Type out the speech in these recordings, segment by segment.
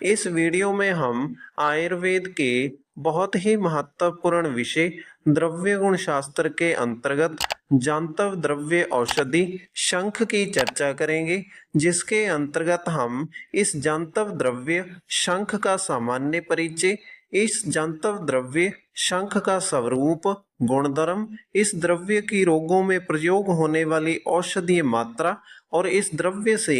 इस वीडियो में हम आयुर्वेद के बहुत ही महत्वपूर्ण विषय द्रव्य गुण शास्त्र के अंतर्गत जांतव द्रव्य औषधि शंख की चर्चा करेंगे, जिसके अंतर्गत हम इस जांतव द्रव्य शंख का सामान्य परिचय, इस जांतव द्रव्य शंख का स्वरूप, गुणधर्म, इस द्रव्य की रोगों में प्रयोग होने वाली औषधीय मात्रा और इस द्रव्य से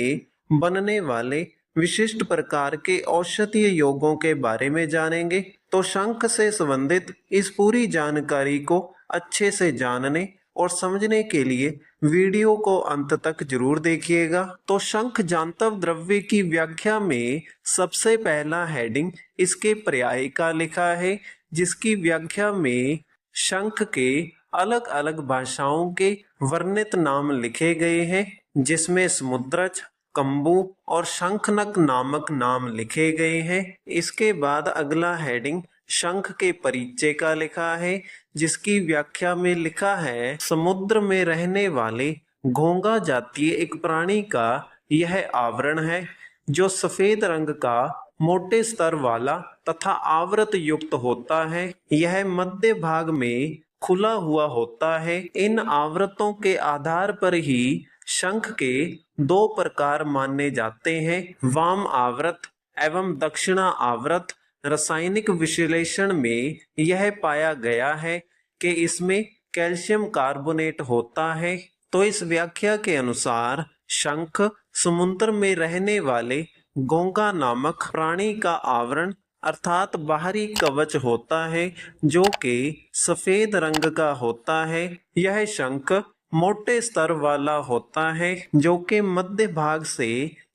बनने वाले विशिष्ट प्रकार के औषधीय योगों के बारे में जानेंगे। तो शंख से संबंधित इस पूरी जानकारी को अच्छे से जानने और समझने के लिए वीडियो को अंत तक जरूर देखिएगा। तो शंख जांतव द्रव्य की व्याख्या में सबसे पहला हेडिंग इसके पर्याय का लिखा है, जिसकी व्याख्या में शंख के अलग अलग भाषाओं के वर्णित नाम लिखे गए हैं, जिसमें समुद्रज, कंबू और शंखनक नामक नाम लिखे गए हैं। इसके बाद अगला हेडिंग शंख के परिचय का लिखा है, जिसकी व्याख्या में लिखा है समुद्र में रहने वाले घोंगा जातीय एक प्राणी का यह आवरण है, जो सफेद रंग का मोटे स्तर वाला तथा आवृत युक्त होता है। यह मध्य भाग में खुला हुआ होता है। इन आवृतों के आधार पर ही शंख के दो प्रकार माने जाते हैं, वाम आवृत एवं दक्षिणा आवृत। रासायनिक विश्लेषण में यह पाया गया है कि इसमें कैल्शियम कार्बोनेट होता है। तो इस व्याख्या के अनुसार शंख समुद्र में रहने वाले घोंगा नामक प्राणी का आवरण अर्थात बाहरी कवच होता है, जो कि सफेद रंग का होता है। यह शंख मोटे स्तर वाला होता है, जो कि मध्य भाग से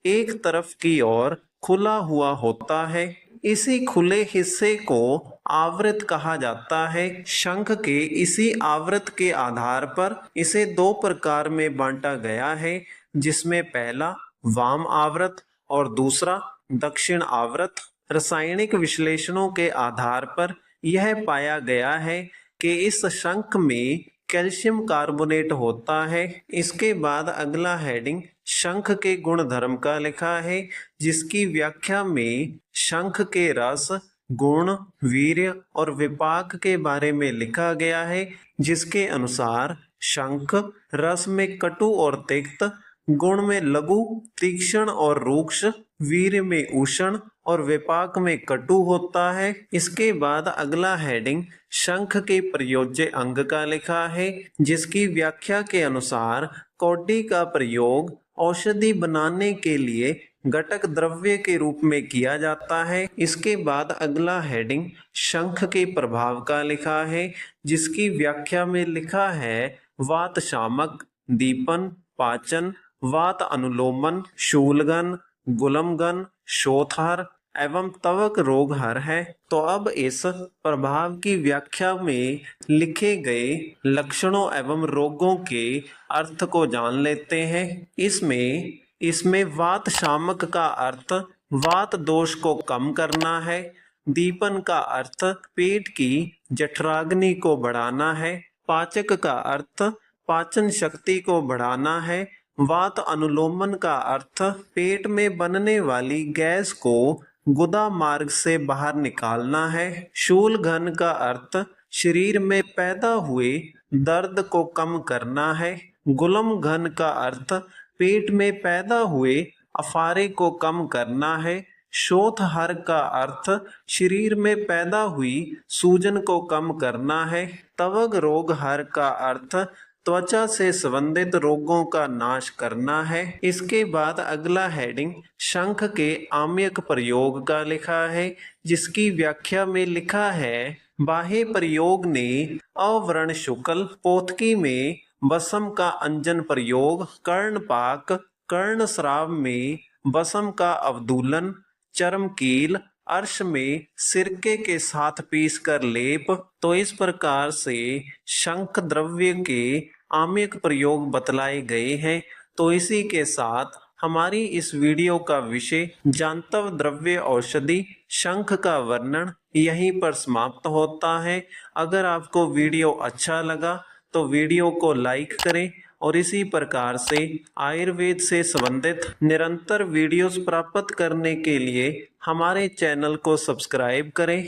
एक तरफ की ओर खुला हुआ होता है। इसी खुले हिस्से को आवृत कहा जाता है। शंख के इसी आवृत के आधार पर इसे दो प्रकार में बांटा गया है, जिसमें पहला वाम आवृत और दूसरा दक्षिण आवृत। रासायनिक विश्लेषणों के आधार पर यह पाया गया है कि इस शंख में कैल्शियम कार्बोनेट होता है। इसके बाद अगला हेडिंग शंख के गुण धर्म का लिखा है, जिसकी व्याख्या में शंख के रस, गुण, वीर्य और विपाक के बारे में लिखा गया है, जिसके अनुसार शंख रस में कटु और तिक्त, गुण में लघु, तीक्ष्ण और रूक्ष, वीर्य में उष्ण और विपाक में कटु होता है। इसके बाद अगला हेडिंग शंख के प्रयोज्य अंग का लिखा है, जिसकी व्याख्या के अनुसार कौडी का प्रयोग औषधि बनाने के लिए घटक द्रव्य के रूप में किया जाता है। इसके बाद अगला हेडिंग शंख के प्रभाव का लिखा है, जिसकी व्याख्या में लिखा है वात शामक, दीपन, पाचन, वात अनुलोमन, शूलगन, गुलमगन, शोथहर एवं तवक रोग हर है। तो अब इस प्रभाव की व्याख्या में लिखे गए लक्षणों एवं रोगों के अर्थ को जान लेते हैं। इसमें वात शामक का अर्थ वात दोष को कम करना है। दीपन का अर्थ पेट की जठराग्नि को बढ़ाना है। पाचक का अर्थ पाचन शक्ति को बढ़ाना है। वात अनुलोमन का अर्थ पेट में बनने वाली गैस को गुदा मार्ग से बाहर निकालना है। शूल घन का अर्थ शरीर में पैदा हुए दर्द को कम करना है। गुलम घन का अर्थ पेट में पैदा हुए अफारे को कम करना है। शोथहर का अर्थ शरीर में पैदा हुई सूजन को कम करना है। तवग रोग हर का अर्थ त्वचा से संबंधित रोगों का नाश करना है। इसके बाद अगला हेडिंग शंख के आम्यक प्रयोग का लिखा है, जिसकी व्याख्या में लिखा है बाह्य प्रयोग ने अवर्ण शुक्ल, पोतकी में बसम का अंजन प्रयोग, कर्णपाक, कर्णस्राव में बसम का अवदूलन, चरमकील, अर्श में सिरके के साथ पीस कर लेप। तो इस प्रकार से शंख द्रव्य के आम्यक प्रयोग बतलाए गए हैं। तो इसी के साथ हमारी इस वीडियो का विषय जांतव द्रव्य औषधि शंख का वर्णन यहीं पर समाप्त होता है। अगर आपको वीडियो अच्छा लगा तो वीडियो को लाइक करें और इसी प्रकार से आयुर्वेद से संबंधित निरंतर वीडियोस प्राप्त करने के लिए हमारे चैनल को सब्सक्राइब करें।